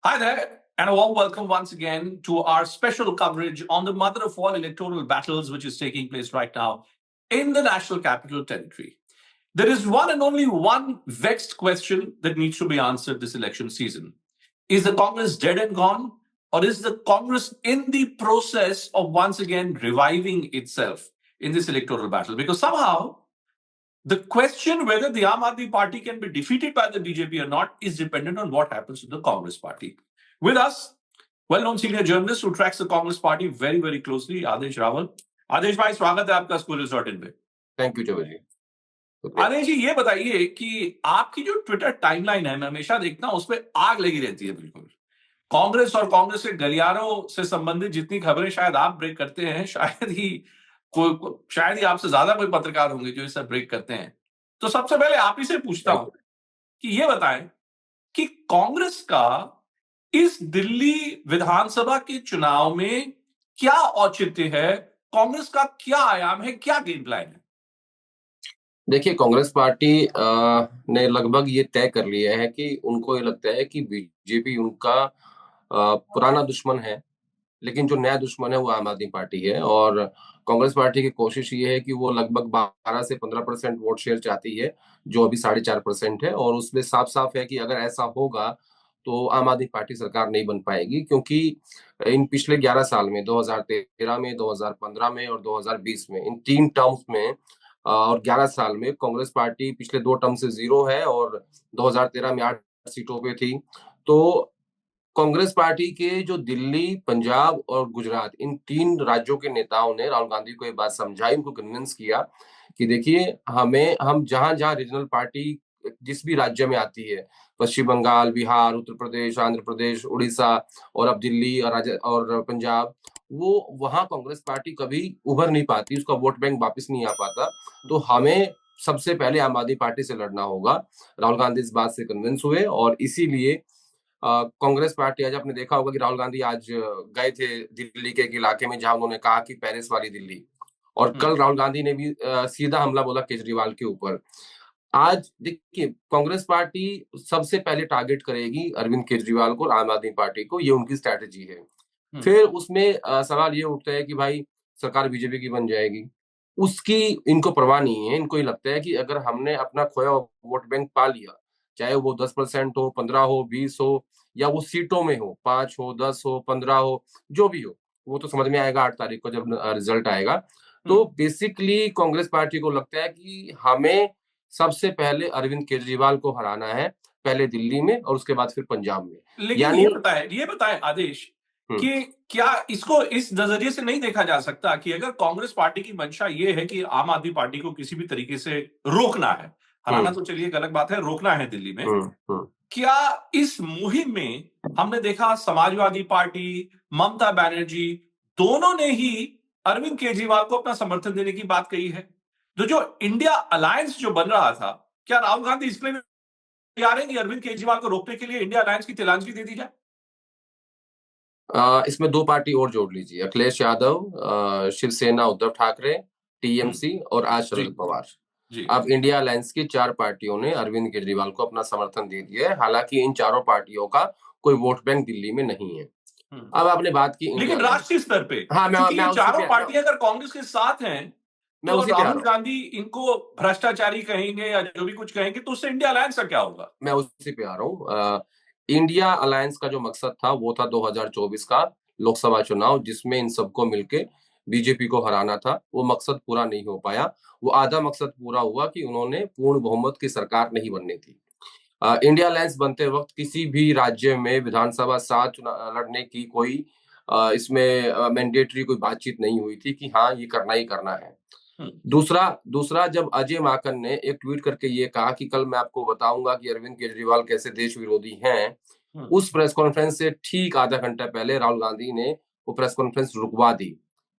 Hi there, and a warm welcome once again to our special coverage on the mother of all electoral battles, which is taking place right now in the National Capital Territory. There is one and only one vexed question that needs to be answered this election season. Is the Congress dead and gone, or is the Congress in the process of once again reviving itself in this electoral battle? Because somehow the question whether the Aam Aadmi Party can be defeated by the BJP or not is dependent on what happens to the Congress Party. With us, well-known senior journalist who tracks the Congress Party very, very closely, Adesh Rawal. आदेश भाई, स्वागत है आपका Schoolers.in पे। Thank you जवल जी। आदेश जी, ये बताइए कि आपकी जो ट्विटर टाइमलाइन है, मैं हमेशा देखता हूँ, उसपे आग लगी रहती है बिल्कुल। कांग्रेस और कांग्रेस के गलियारों से संबंधित जितनी खबरें शायद आप ब्रेक करते हैं, शायद ही आपसे ज्यादा कोई पत्रकार होंगे जो इसे ब्रेक करते हैं। तो सबसे पहले आप ही से पूछता हूं कि ये बताएं कि कांग्रेस का इस दिल्ली विधानसभा के चुनाव में क्या औचित्य है, कांग्रेस का क्या आयाम है, क्या गेम प्लान है? देखिए, कांग्रेस पार्टी ने लगभग ये तय कर लिया है कि उनको ये लगता है कि बीजेपी उनका पुराना दुश्मन है, लेकिन जो नया दुश्मन है वो आम आदमी पार्टी है। और कांग्रेस पार्टी की कोशिश ये है कि वो लगभग 12 से 15% वोट शेयर चाहती है, जो अभी 4.5% है। और उसमें साफ साफ है कि अगर ऐसा होगा तो आम आदमी पार्टी सरकार नहीं बन पाएगी, क्योंकि इन पिछले 11 साल में 2013 में, 2015 में और 2020 में, इन 3 टर्म्स में और 11 साल में कांग्रेस पार्टी पिछले 2 टर्म से 0 है और 2013 में 8 सीटों पे थी। तो कांग्रेस पार्टी के जो दिल्ली, पंजाब और गुजरात, इन 3 राज्यों के नेताओं ने राहुल गांधी को ये बात समझाई, उनको कन्विंस किया कि देखिए, हम जहां-जहां रीजनल पार्टी जिस भी राज्य में आती है, पश्चिम बंगाल, बिहार, उत्तर प्रदेश, आंध्र प्रदेश, उड़ीसा और अब दिल्ली और पंजाब, वो वहां कांग्रेस पार्टी कभी उभर नहीं पाती, उसका वोट बैंक वापस नहीं आ पाता। तो हमें सबसे पहले आम आदमी पार्टी से लड़ना होगा। राहुल गांधी इस बात से कन्विंस हुए और इसीलिए कांग्रेस पार्टी, आज आपने देखा होगा कि राहुल गांधी आज गए थे दिल्ली के एक इलाके में जहां उन्होंने कहा कि पेरिस वाली दिल्ली। और कल राहुल गांधी ने भी सीधा हमला बोला केजरीवाल के ऊपर। आज देखिए, कांग्रेस पार्टी सबसे पहले टारगेट करेगी अरविंद केजरीवाल को और आम आदमी पार्टी को, ये उनकी स्ट्रैटेजी है। फिर उसमें सवाल ये उठता है कि भाई सरकार बीजेपी की बन जाएगी, उसकी इनको परवाह नहीं है। इनको ये लगता है कि अगर हमने अपना खोया वोट बैंक पा लिया, चाहे वो 10% हो, 15 हो, 20 हो, या वो सीटों में हो, 5 हो, 10 हो, 15 हो, जो भी हो, वो तो समझ में आएगा 8 तारीख को जब रिजल्ट आएगा। तो बेसिकली कांग्रेस पार्टी को लगता है कि हमें सबसे पहले अरविंद केजरीवाल को हराना है, पहले दिल्ली में और उसके बाद फिर पंजाब में। लेकिन ये बताएं आदेश कि क्या इसको इस नजरिए से नहीं देखा जा सकता कि अगर कांग्रेस पार्टी की मंशा ये है कि आम आदमी पार्टी को किसी भी तरीके से रोकना है, हराना तो चलिए एक अलग बात है, रोकना है दिल्ली में, क्या इस मुहिम में हमने देखा समाजवादी पार्टी, ममता बनर्जी, दोनों ने ही अरविंद केजरीवाल को अपना समर्थन देने की बात कही है। तो जो इंडिया अलायंस जो बन रहा था, क्या राहुल गांधी इसलिए तैयार है कि अरविंद केजरीवाल को रोकने के लिए इंडिया अलायंस की तिलांजलि दे दी जाए? इसमें 2 पार्टी और जोड़ लीजिए, अखिलेश यादव, शिवसेना उद्धव ठाकरे, टीएमसी और आज शरद पवार। अब इंडिया अलायंस की 4 पार्टियों ने अरविंद केजरीवाल को अपना समर्थन दे दिया है। हालांकि इन चारों पार्टियों का कोई वोट बैंक दिल्ली में नहीं है। अब आपने बात की, लेकिन राष्ट्रीय स्तर पे, हाँ, मैं चारों पार्टियां अगर कांग्रेस के साथ हैं, तो राहुल गांधी इनको भ्रष्टाचारी कहेंगे या जो भी कुछ कहेंगे, तो उससे इंडिया अलायंस का क्या होगा? मैं उसी पे आ रहा हूँ। इंडिया अलायंस का जो मकसद था वो था 2024 का लोकसभा चुनाव, जिसमें इन सबको मिलके बीजेपी को हराना था। वो मकसद पूरा नहीं हो पाया। वो आधा मकसद पूरा हुआ कि उन्होंने पूर्ण बहुमत की सरकार नहीं बननी थी। इंडिया अलायंस बनते वक्त किसी भी राज्य में विधानसभा साथ लड़ने की कोई इसमें मैंडेटरी कोई बातचीत नहीं हुई थी कि हाँ, ये करना ही करना है। दूसरा जब अजय माकन ने एक ट्वीट करके ये कहा कि कल मैं आपको बताऊंगा कि अरविंद केजरीवाल कैसे देश विरोधी हैं, उस प्रेस कॉन्फ्रेंस से ठीक आधा घंटा पहले राहुल गांधी ने वो प्रेस कॉन्फ्रेंस रुकवा दी,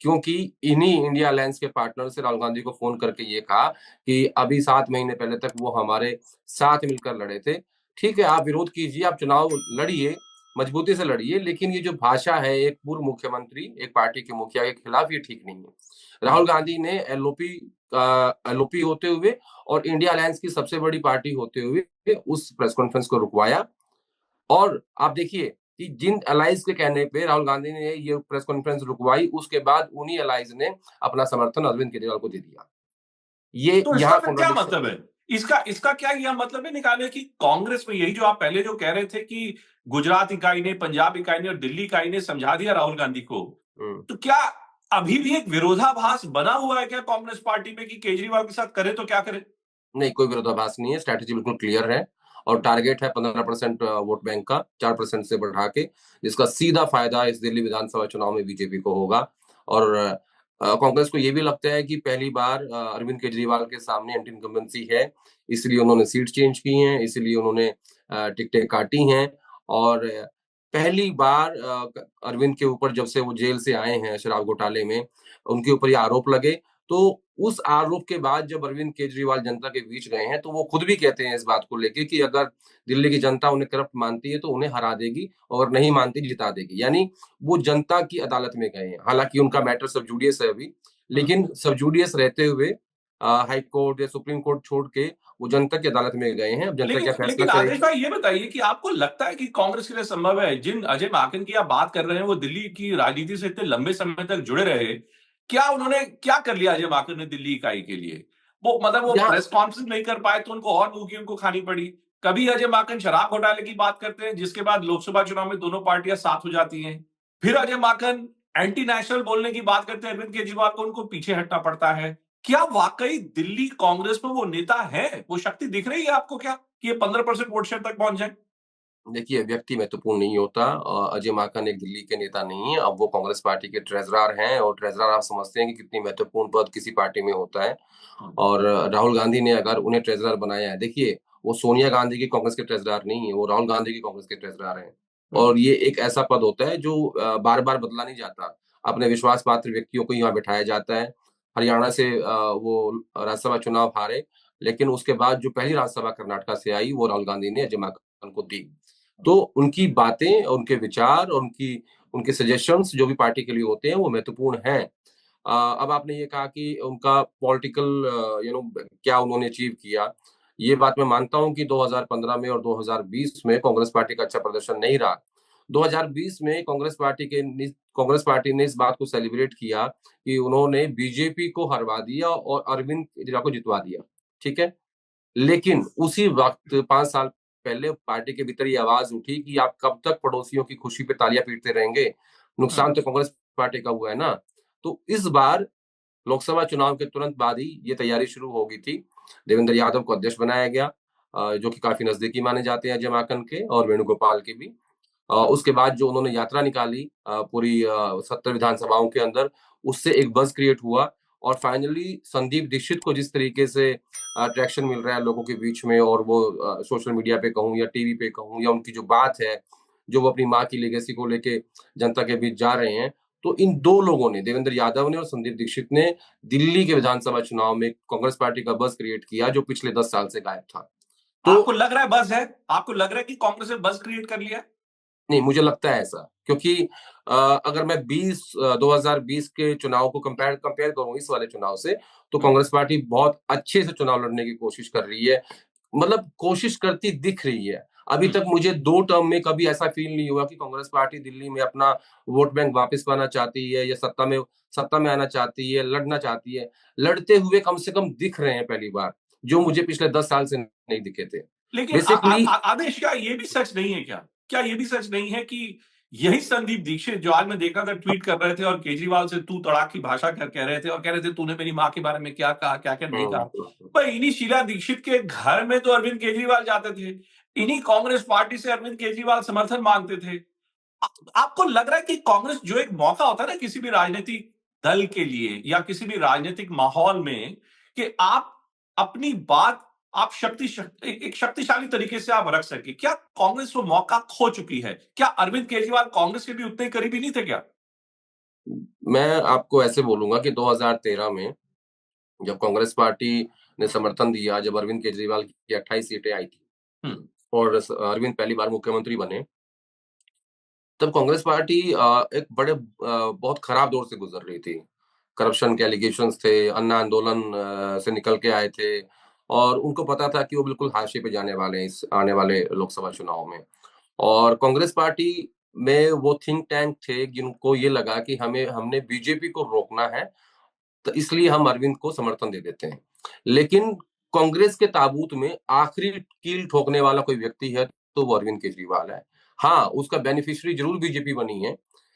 क्योंकि इन्हीं इंडिया अलायंस के पार्टनर से राहुल गांधी को फोन करके ये कहा कि अभी 7 महीने पहले तक वो हमारे साथ मिलकर लड़े थे। ठीक है, आप विरोध कीजिए, आप चुनाव लड़िए, मजबूती से लड़िए, लेकिन ये जो भाषा है एक पूर्व मुख्यमंत्री, एक पार्टी के मुखिया के खिलाफ, ये ठीक नहीं है। राहुल गांधी ने एलओपी होते हुए और इंडिया अलायंस की सबसे बड़ी पार्टी होते हुए उस प्रेस कॉन्फ्रेंस को रुकवाया। और आप देखिए कि जिन एलाइज के कहने पे राहुल गांधी ने ये प्रेस कॉन्फ्रेंस रुकवाई, उसके बाद उन्हीं एलाइज ने अपना समर्थन अरविंद केजरीवाल को दे दिया। ये तो इसका यहाँ फिर क्या कॉन्ट्रडिक्शन मतलब है? इसका इसका क्या यह मतलब है निकाले कि कांग्रेस में यही जो आप पहले जो कह रहे थे कि गुजरात इकाई ने, पंजाब इकाई ने और दिल्ली इकाई ने समझा दिया राहुल गांधी को, तो क्या अभी भी एक विरोधाभास बना हुआ है क्या कांग्रेस पार्टी में कि केजरीवाल के साथ करे तो क्या करे? नहीं, कोई विरोधाभास नहीं है, स्ट्रैटेजी बिल्कुल क्लियर है और टारगेट है 15% वोट बैंक का 4% से बढ़ा के, जिसका सीधा फायदा इस दिल्ली विधानसभा चुनाव में बीजेपी को होगा। और कांग्रेस को ये भी लगता है कि पहली बार अरविंद केजरीवाल के सामने एंटी इनकम्बेंसी है, इसलिए उन्होंने सीट चेंज की हैं, इसलिए उन्होंने टिकटें काटी हैं। और पहली बार अरविंद के ऊपर जब से वो जेल से आए हैं शराब घोटाले में, उनके ऊपर ये आरोप लगे, तो उस आरोप के बाद जब अरविंद केजरीवाल जनता के बीच गए हैं, तो वो खुद भी कहते हैं इस बात को लेके कि अगर दिल्ली की जनता उन्हें करप्ट मानती है तो उन्हें हरा देगी और नहीं मानती जिता देगी। यानी वो जनता की अदालत में गए हैं। हालांकि उनका मैटर सब जुडियस है अभी, लेकिन सब जुडियस रहते हुए हाई कोर्ट या सुप्रीम कोर्ट छोड़ के वो जनता की अदालत में गए हैं। अब जनता लेकिन क्या फैसला लेकिन आदेश करेगी। भाई ये बताइए कि आपको लगता है कि कांग्रेस के लिए संभव है, जिन अजय माकन की आप बात कर रहे हैं वो दिल्ली की राजनीति से इतने लंबे समय तक जुड़े रहे, क्या उन्होंने क्या कर लिया अजय माकन ने दिल्ली इकाई के लिए? वो मतलब वो यहाँ प्रेस कॉन्फ्रेंस नहीं कर पाए तो उनको और मुंह उनको खानी पड़ी। कभी अजय माकन शराब घोटाले की बात करते हैं जिसके बाद लोकसभा चुनाव में दोनों पार्टियां साथ हो जाती हैं। फिर अजय माकन एंटी नेशनल बोलने की बात करते हैं अरविंद केजरीवाल को, उनको पीछे हटना पड़ता है। क्या वाकई दिल्ली कांग्रेस में वो नेता है, वो शक्ति दिख रही है आपको क्या कि ये 15% वोट शेयर तक पहुंच जाए? देखिए, व्यक्ति महत्वपूर्ण नहीं होता। अजय माकन एक दिल्ली के नेता नहीं है, अब वो कांग्रेस पार्टी के ट्रेज़रर हैं और ट्रेज़रर आप समझते हैं कि कितनी महत्वपूर्ण पद किसी पार्टी में होता है। और राहुल गांधी ने अगर उन्हें ट्रेज़रर बनाया है, देखिए, वो सोनिया गांधी की कांग्रेस के ट्रेज़रर नहीं है, वो राहुल गांधी की कांग्रेस के ट्रेज़रर हैं। और ये एक ऐसा पद होता है जो बार-बार बदला नहीं जाता। अपने विश्वास पात्र व्यक्तियों को यहाँ बिठाया जाता है। हरियाणा से वो राज्यसभा चुनाव हारे, लेकिन उसके बाद जो पहली राज्यसभा कर्नाटक से आई, वो राहुल गांधी ने अजय माकन को दी। तो उनकी बातें, उनके विचार और उनके सजेशंस जो भी पार्टी के लिए होते हैं, वो महत्वपूर्ण हैं। अब आपने ये कहा कि उनका पॉलिटिकल क्या उन्होंने अचीव किया। ये बात मैं मानता हूँ कि 2015 में और 2020 में कांग्रेस पार्टी का अच्छा प्रदर्शन नहीं रहा। 2020 में कांग्रेस पार्टी ने इस बात को सेलिब्रेट किया कि उन्होंने बीजेपी को हरवा दिया और अरविंद केजरीवाल को जितवा दिया। ठीक है? लेकिन उसी वक़्त 5 साल पहले पार्टी के भीतर ये आवाज़ उठी कि आप कब तक पड़ोसियों की खुशी पे तालियाँ पीटते रहेंगे? नुकसान तो कांग्रेस पार्टी का हुआ है ना। तो इस बार लोकसभा चुनाव के तुरंत बाद ही ये तैयारी शुरू हो गई थी। देवेंद्र यादव को अध्यक्ष बनाया गया, जो कि काफ़ी नज़दीकी माने जाते हैं अजय माकन के और वेणुगोपाल के भी। उसके बाद जो उन्होंने यात्रा निकाली पूरी 70 विधानसभाओं के अंदर, उससे एक बज़ क्रिएट हुआ और फाइनली संदीप दीक्षित को जिस तरीके से ट्रैक्शन मिल रहा है लोगों के बीच में और वो सोशल मीडिया पे कहूँ या टीवी पे कहूँ या उनकी जो बात है, जो वो अपनी माँ की लेगेसी को लेके जनता के बीच जा रहे हैं, तो इन 2 लोगों ने, देवेंद्र यादव ने और संदीप दीक्षित ने दिल्ली के विधानसभा चुनाव में कांग्रेस पार्टी का बज़ क्रिएट किया, जो पिछले 10 साल से गायब था। आपको तो लग रहा है बस है? आपको लग रहा है कि कांग्रेस ने बस क्रिएट कर लिया है? नहीं, मुझे लगता है ऐसा क्योंकि अगर मैं 2020 के चुनाव को कंपेयर कंपेयर करूँ इस वाले चुनाव से, तो कांग्रेस पार्टी बहुत अच्छे से चुनाव लड़ने की कोशिश कर रही है। मतलब कोशिश करती दिख रही है। अभी तक मुझे 2 टर्म में कभी ऐसा फ़ील नहीं हुआ कि कांग्रेस पार्टी दिल्ली में अपना वोट बैंक वापस पाना चाहती है या सत्ता में आना चाहती है, लड़ना चाहती है। लड़ते हुए कम से कम दिख रहे हैं पहली बार, जो मुझे पिछले 10 साल से नहीं दिखे थे। लेकिन बेसिकली आदेश, क्या ये भी सच नहीं है क्या? क्या ये भी सच नहीं है कि यही संदीप दीक्षित जो आज मैं देखा था ट्वीट कर रहे थे और केजरीवाल से तू तड़ाक की भाषा कह रहे थे और कह रहे थे तूने मेरी माँ के बारे में क्या कहा, क्या क्या नहीं हुँ, कहा। हुँ, हुँ। भाई इन्हीं शीला दीक्षित के घर में तो अरविंद केजरीवाल जाते थे, इन्हीं कांग्रेस पार्टी से अरविंद केजरीवाल समर्थन मांगते थे। आपको लग रहा है कि कांग्रेस जो एक मौका होता है ना किसी भी राजनीतिक दल के लिए या किसी भी राजनीतिक माहौल में, कि आप अपनी बात आप एक शक्तिशाली तरीके से आप रख सके, क्या कांग्रेस वो मौका खो चुकी है? क्या अरविंद केजरीवाल कांग्रेस के भी उतने ही करीबी नहीं थे क्या? मैं आपको ऐसे बोलूँगा कि 2013 में जब कांग्रेस पार्टी ने समर्थन दिया, जब अरविंद केजरीवाल की 28 सीटें आई थी हम्म। और अरविंद पहली बार मुख्यमंत्री बने, तब कांग्रेस पार्टी एक बहुत खराब दौर से गुजर रही थी। करप्शन के एलिगेशंस थे, अन्ना आंदोलन से निकल के आए थे और उनको पता था कि वो बिल्कुल हाशिए पे जाने वाले हैं इस आने वाले लोकसभा चुनाव में। और कांग्रेस पार्टी में वो थिंक टैंक थे जिनको ये लगा कि हमने बीजेपी को रोकना है, तो इसलिए हम अरविंद को समर्थन दे देते हैं। लेकिन कांग्रेस के ताबूत में आखिरी कील ठोकने वाला कोई व्यक्ति है तो वो अरविंद केजरीवाल है। हाँ, उसका बेनिफिशियरी जरूर बीजेपी बनी है,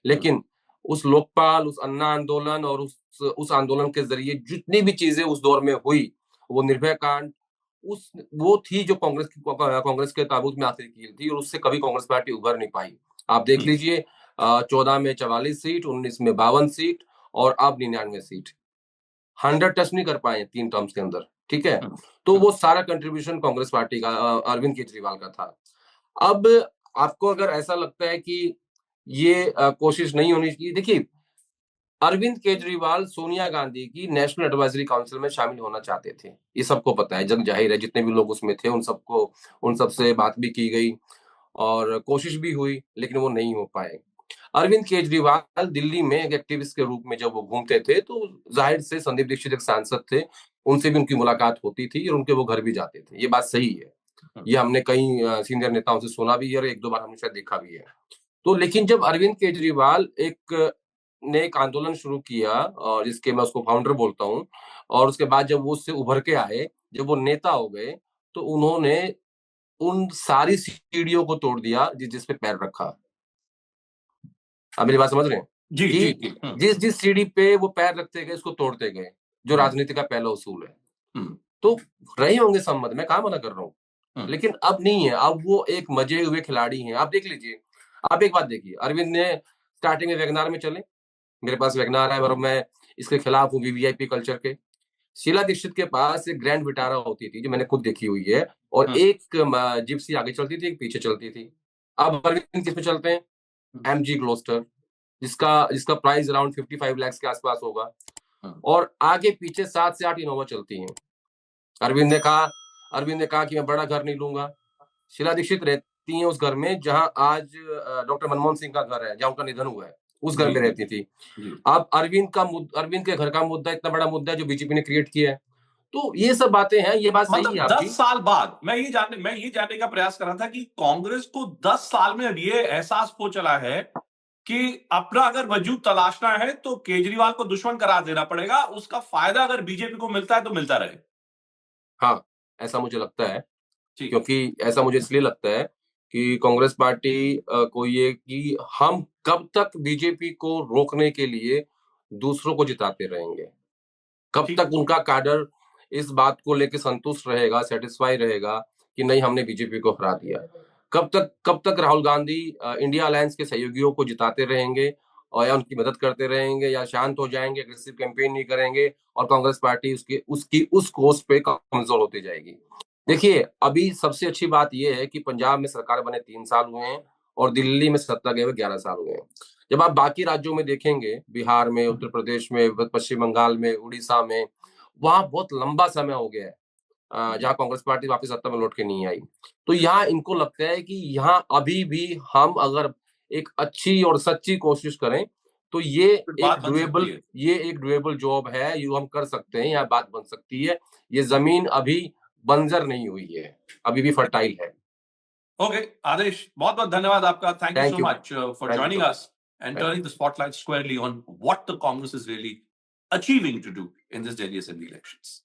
लेकिन उस लोकपाल, उस अन्ना आंदोलन और उस आंदोलन के जरिए जितनी भी चीजें उस दौर में हुई, वो निर्भया कांड, वो थी जो कांग्रेस के ताबूत में आखिरी कील थी, और उससे कभी कांग्रेस पार्टी उभर नहीं पाई। आप देख लीजिए, 14 में 44 सीट, 19 में 52 सीट और अब 99 सीट। 100 टच नहीं कर पाए 3 टर्म्स के अंदर, ठीक है। तो वो सारा कंट्रीब्यूशन कांग्रेस पार्टी का, अरविंद केजरीवाल का था। अब आपको अगर ऐसा लगता है कि ये कोशिश नहीं होनी चाहिए, देखिए अरविंद केजरीवाल सोनिया गांधी की नेशनल एडवाइजरी काउंसिल में शामिल होना चाहते थे, ये सबको पता है, जग जाहिर है। जितने भी लोग उसमें थे उन सबसे बात भी की गई और कोशिश भी हुई, लेकिन वो नहीं हो पाए। अरविंद केजरीवाल दिल्ली में एक एक्टिविस्ट के रूप में जब वो घूमते थे, तो जाहिर से संदीप दीक्षित एक सांसद थे, उनसे भी उनकी मुलाकात होती थी और उनके वो घर भी जाते थे। ये बात सही है, ये हमने कई सीनियर नेताओं से सुना भी है और एक दो बार हमने शायद देखा भी है। तो लेकिन जब अरविंद केजरीवाल ने एक आंदोलन शुरू किया, और जिसके मैं उसको फाउंडर बोलता हूँ, और उसके बाद जब वो उससे उभर के आए, जब वो नेता हो गए, तो उन्होंने उन सारी सीढ़ियों को तोड़ दिया जिस पे पैर रखा। आप मेरी बात समझ रहे हैं? जी कि जी जी। जिस जिस सीढ़ी पे वो पैर रखते गए, उसको तोड़ते गए, जो राजनीति का पहला उसूल है। तो रहे होंगे सम्मत, मैं कहाँ मना कर रहा हूँ, लेकिन अब नहीं है। अब वो एक मजे हुए खिलाड़ी हैं। आप देख लीजिए, आप एक बात देखिए, अरविंद ने स्टार्टिंग में वैगनार में चले, मेरे पास वैगनार है और मैं इसके खिलाफ हूँ, वीवीआईपी कल्चर के। शीला दीक्षित के पास एक ग्रैंड विटारा होती थी, जो मैंने खुद देखी हुई है, और एक जिप्सी आगे चलती थी, एक पीछे चलती थी। अब अरविंद किस पे चलते हैं? एमजी ग्लोस्टर, जिसका प्राइस अराउंड 55 लाख के आसपास होगा, और आगे पीछे 7 से 8 इनोवा चलती हैं। अरविंद ने कहा कि मैं बड़ा घर नहीं लूंगा। शीला दीक्षित रहती हैं उस घर में जहां आज डॉक्टर मनमोहन सिंह का घर है, जहां उनका निधन हुआ है, उस घर में रहती थी। अब अरविंद के घर का मुद्दा इतना बड़ा मुद्दा है जो बीजेपी ने क्रिएट किया है। तो ये सब बातें हैं, ये बात सही है आपकी। 10 साल बाद मैं ये जानने का प्रयास कर रहा था कि कांग्रेस को 10 साल में ये एहसास हो चला है कि अपना अगर वजूद तलाशना है तो केजरीवाल को दुश्मन करार देना पड़ेगा, उसका फायदा अगर बीजेपी को मिलता है तो मिलता रहे। हाँ, ऐसा मुझे लगता है, क्योंकि ऐसा मुझे इसलिए लगता है कि कांग्रेस पार्टी को ये कि हम कब तक बीजेपी को रोकने के लिए दूसरों को जिताते रहेंगे, कब तक उनका कैडर इस बात को लेकर संतुष्ट रहेगा, सेटिस्फाई रहेगा कि नहीं, हमने बीजेपी को हरा दिया। कब तक राहुल गांधी इंडिया अलायंस के सहयोगियों को जिताते रहेंगे और या उनकी मदद करते रहेंगे, या शांत हो जाएंगे, एग्रेसिव कैंपेन नहीं करेंगे और कांग्रेस पार्टी उसकी उस कोर्स पे कमजोर होती जाएगी। देखिए, अभी सबसे अच्छी बात यह है कि पंजाब में सरकार बने 3 साल हुए हैं और दिल्ली में सत्ता गए हुए 11 साल हुए हैं। जब आप बाकी राज्यों में देखेंगे, बिहार में, उत्तर प्रदेश में, पश्चिम बंगाल में, उड़ीसा में, वहां बहुत लंबा समय हो गया है जहां कांग्रेस पार्टी वापस सत्ता में लौट के नहीं आई। तो यहाँ इनको लगता है कि यहाँ अभी भी हम अगर एक अच्छी और सच्ची कोशिश करें तो ये एक डुएबल जॉब है, ये हम कर सकते हैं, यहाँ बात बन सकती है। ये जमीन अभी बंजर नहीं हुई है, अभी भी फर्टाइल है। ओके, आदेश, बहुत बहुत धन्यवाद आपका। Thank you so much for joining us and turning the spotlight squarely on what the Congress is really achieving to do in this Delhi Assembly elections.